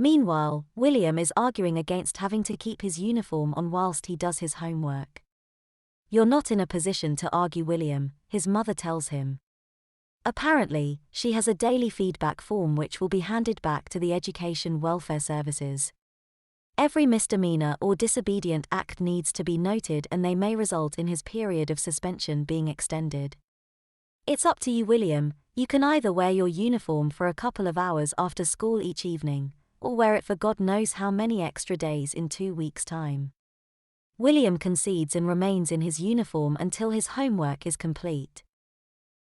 Meanwhile, William is arguing against having to keep his uniform on whilst he does his homework. "You're not in a position to argue, William," his mother tells him. Apparently, she has a daily feedback form which will be handed back to the Education Welfare Services. Every misdemeanor or disobedient act needs to be noted, and they may result in his period of suspension being extended. "It's up to you, William. You can either wear your uniform for a couple of hours after school each evening, or wear it for God knows how many extra days in 2 weeks' time." William concedes and remains in his uniform until his homework is complete.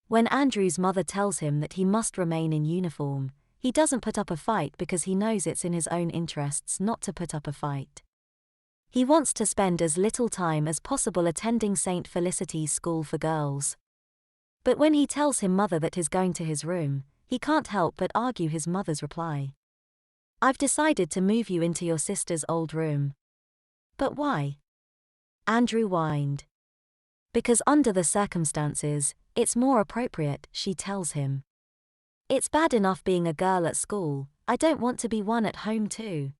When Andrew's mother tells him that he must remain in uniform, he doesn't put up a fight because he knows it's in his own interests not to put up a fight. He wants to spend as little time as possible attending St. Felicity's School for Girls. But when he tells his mother that he's going to his room, he can't help but argue his mother's reply. "I've decided to move you into your sister's old room." "But why?" Andrew whined. "Because under the circumstances, it's more appropriate," she tells him. "It's bad enough being a girl at school, I don't want to be one at home too."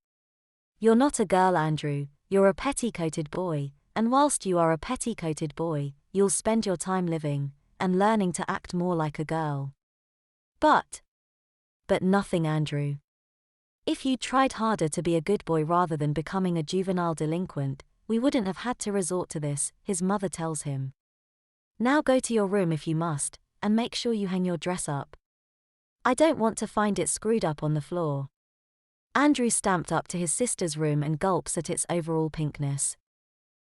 "You're not a girl, Andrew, you're a petticoated boy, and whilst you are a petticoated boy, you'll spend your time living and learning to act more like a girl." But nothing, Andrew. "If you'd tried harder to be a good boy rather than becoming a juvenile delinquent, we wouldn't have had to resort to this," his mother tells him. "Now go to your room if you must, and make sure you hang your dress up. I don't want to find it screwed up on the floor." Andrew stamped up to his sister's room and gulps at its overall pinkness.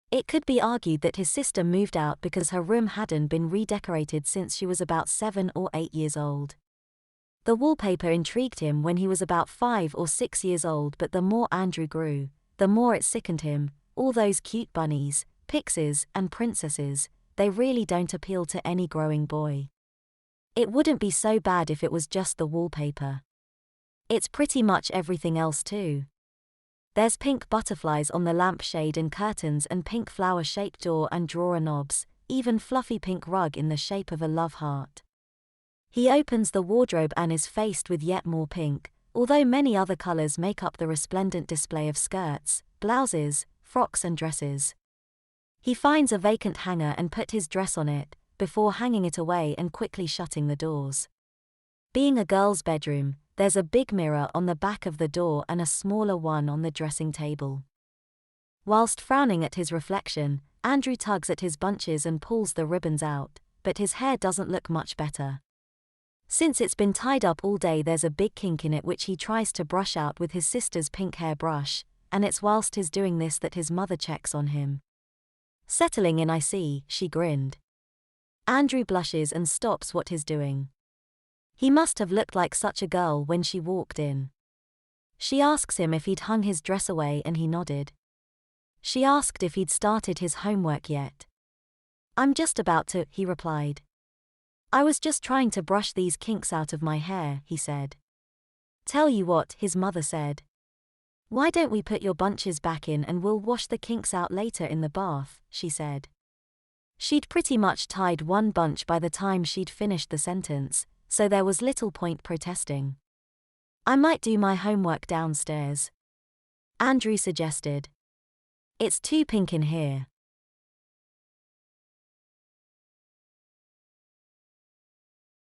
It could be argued that his sister moved out because her room hadn't been redecorated since she was about 7 or 8 years old. The wallpaper intrigued him when he was about 5 or 6 years old, but the more Andrew grew, the more it sickened him. All those cute bunnies, pixies, and princesses, they really don't appeal to any growing boy. It wouldn't be so bad if it was just the wallpaper. It's pretty much everything else too. There's pink butterflies on the lampshade and curtains, and pink flower-shaped door and drawer knobs, even fluffy pink rug in the shape of a love heart. He opens the wardrobe and is faced with yet more pink, although many other colors make up the resplendent display of skirts, blouses, frocks and dresses. He finds a vacant hanger and put his dress on it, before hanging it away and quickly shutting the doors. Being a girl's bedroom, there's a big mirror on the back of the door and a smaller one on the dressing table. Whilst frowning at his reflection, Andrew tugs at his bunches and pulls the ribbons out, but his hair doesn't look much better. Since it's been tied up all day, there's a big kink in it which he tries to brush out with his sister's pink hairbrush, and it's whilst he's doing this that his mother checks on him. "Settling in, I see," she grinned. Andrew blushes and stops what he's doing. He must have looked like such a girl when she walked in. She asks him if he'd hung his dress away and he nodded. She asked if he'd started his homework yet. "I'm just about to," he replied. "I was just trying to brush these kinks out of my hair," he said. "Tell you what," his mother said. "Why don't we put your bunches back in and we'll wash the kinks out later in the bath," she said. She'd pretty much tied one bunch by the time she'd finished the sentence, so there was little point protesting. "I might do my homework downstairs," Andrew suggested. "It's too pink in here."